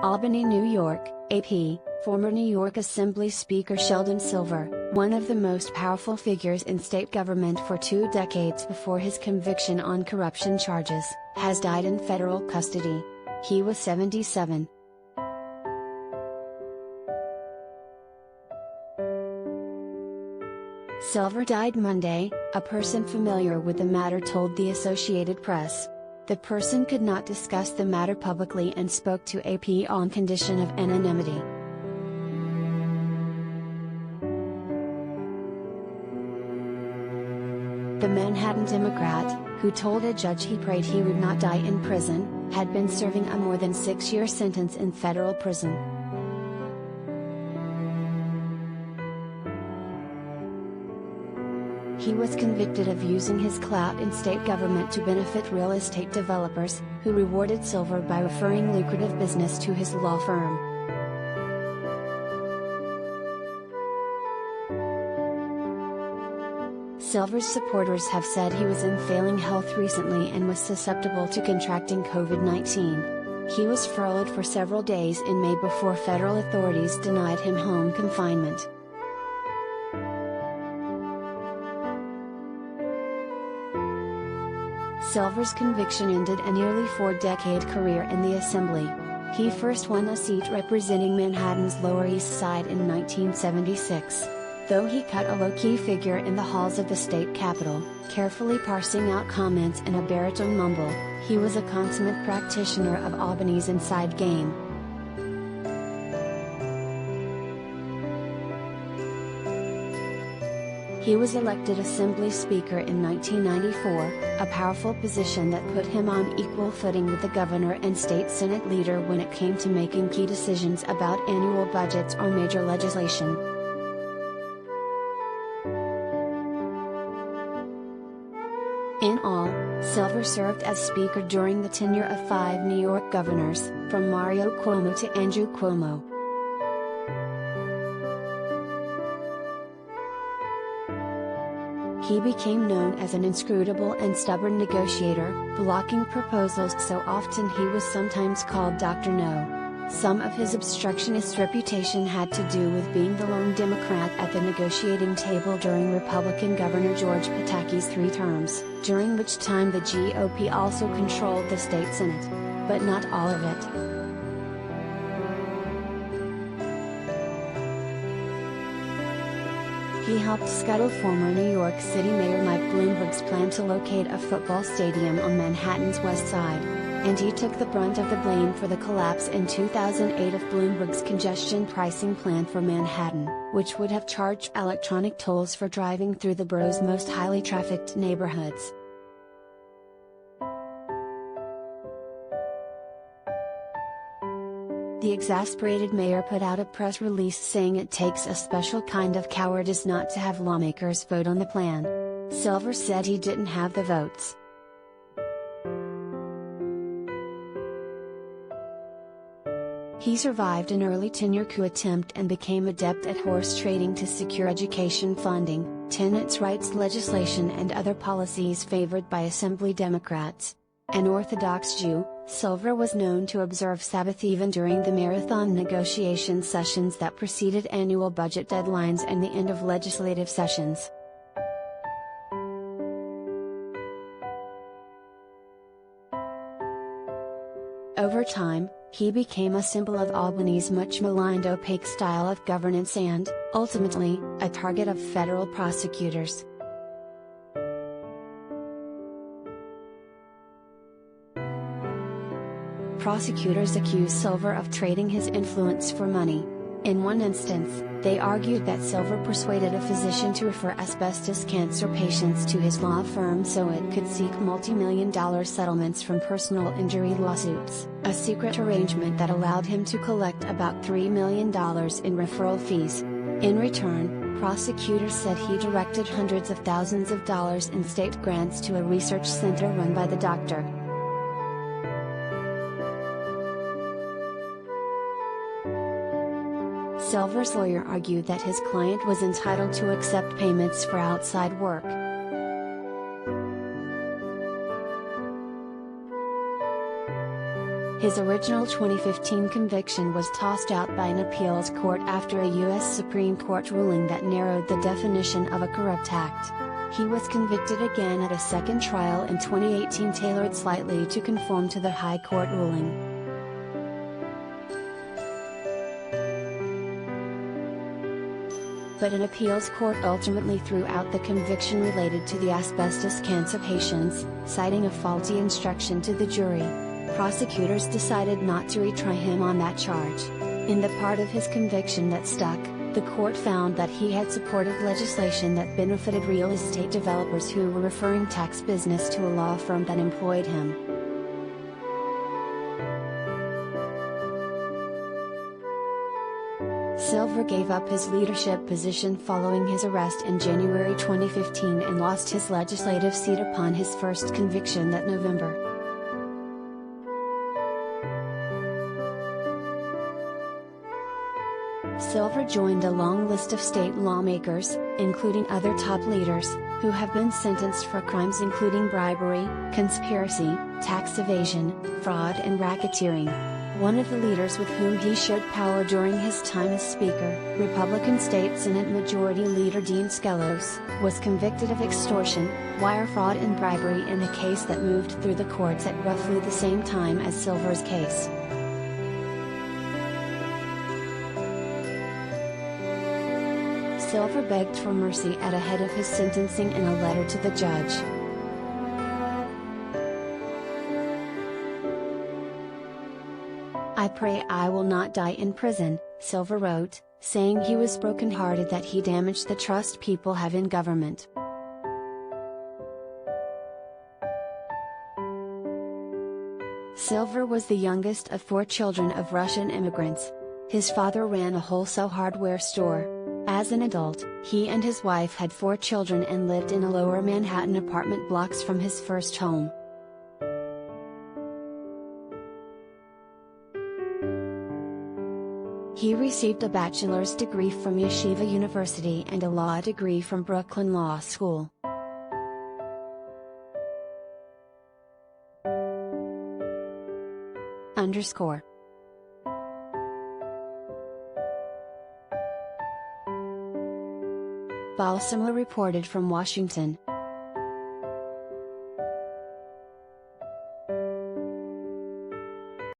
Albany, New York, AP, former New York Assembly Speaker Sheldon Silver, one of the most powerful figures in state government for 2 decades before his conviction on corruption charges, has died in federal custody. He was 77. Silver died Monday, a person familiar with the matter told the Associated Press. The person could not discuss the matter publicly and spoke to AP on condition of anonymity. The Manhattan Democrat, who told a judge he prayed he would not die in prison, had been serving a more than 6-year sentence in federal prison. He was convicted of using his clout in state government to benefit real estate developers, who rewarded Silver by referring lucrative business to his law firm. Silver's supporters have said he was in failing health recently and was susceptible to contracting COVID-19. He was furloughed for several days in May before federal authorities denied him home confinement. Silver's conviction ended a nearly 4-decade career in the Assembly. He first won a seat representing Manhattan's Lower East Side in 1976. Though he cut a low-key figure in the halls of the state capitol, carefully parsing out comments in a baritone mumble, he was a consummate practitioner of Albany's inside game. He was elected Assembly Speaker in 1994, a powerful position that put him on equal footing with the governor and state Senate leader when it came to making key decisions about annual budgets or major legislation. In all, Silver served as Speaker during the tenure of 5 New York governors, from Mario Cuomo to Andrew Cuomo. He became known as an inscrutable and stubborn negotiator, blocking proposals so often he was sometimes called Dr. No. Some of his obstructionist reputation had to do with being the lone Democrat at the negotiating table during Republican Governor George Pataki's 3 terms, during which time the GOP also controlled the state Senate. But not all of it. He helped scuttle former New York City Mayor Mike Bloomberg's plan to locate a football stadium on Manhattan's West Side, and he took the brunt of the blame for the collapse in 2008 of Bloomberg's congestion pricing plan for Manhattan, which would have charged electronic tolls for driving through the borough's most highly trafficked neighborhoods. The exasperated mayor put out a press release saying it takes a special kind of cowardice not to have lawmakers vote on the plan. Silver said he didn't have the votes. He survived an early tenure coup attempt and became adept at horse trading to secure education funding, tenants' rights legislation and other policies favored by Assembly Democrats. An Orthodox Jew, Silver was known to observe Sabbath even during the marathon negotiation sessions that preceded annual budget deadlines and the end of legislative sessions. Over time, he became a symbol of Albany's much maligned opaque style of governance and, ultimately, a target of federal prosecutors. Prosecutors accused Silver of trading his influence for money. In one instance, they argued that Silver persuaded a physician to refer asbestos cancer patients to his law firm so it could seek multi-million-dollar settlements from personal injury lawsuits, a secret arrangement that allowed him to collect about $3 million in referral fees. In return, prosecutors said he directed hundreds of thousands of dollars in state grants to a research center run by the doctor. Silver's lawyer argued that his client was entitled to accept payments for outside work. His original 2015 conviction was tossed out by an appeals court after a U.S. Supreme Court ruling that narrowed the definition of a corrupt act. He was convicted again at a second trial in 2018, tailored slightly to conform to the High Court ruling. But an appeals court ultimately threw out the conviction related to the asbestos cancer patients, citing a faulty instruction to the jury. Prosecutors decided not to retry him on that charge. In the part of his conviction that stuck, the court found that he had supported legislation that benefited real estate developers who were referring tax business to a law firm that employed him. Silver gave up his leadership position following his arrest in January 2015 and lost his legislative seat upon his first conviction that November. Silver joined a long list of state lawmakers, including other top leaders, who have been sentenced for crimes including bribery, conspiracy, tax evasion, fraud and racketeering. One of the leaders with whom he shared power during his time as Speaker, Republican State Senate Majority Leader Dean Skelos, was convicted of extortion, wire fraud and bribery in a case that moved through the courts at roughly the same time as Silver's case. Silver begged for mercy at ahead of his sentencing in a letter to the judge. "I pray I will not die in prison," Silver wrote, saying he was brokenhearted that he damaged the trust people have in government. Silver was the youngest of 4 children of Russian immigrants. His father ran a wholesale hardware store. As an adult, he and his wife had 4 children and lived in a lower Manhattan apartment blocks from his first home. He received a bachelor's degree from Yeshiva University and a law degree from Brooklyn Law School. _ Balsamler reported from Washington.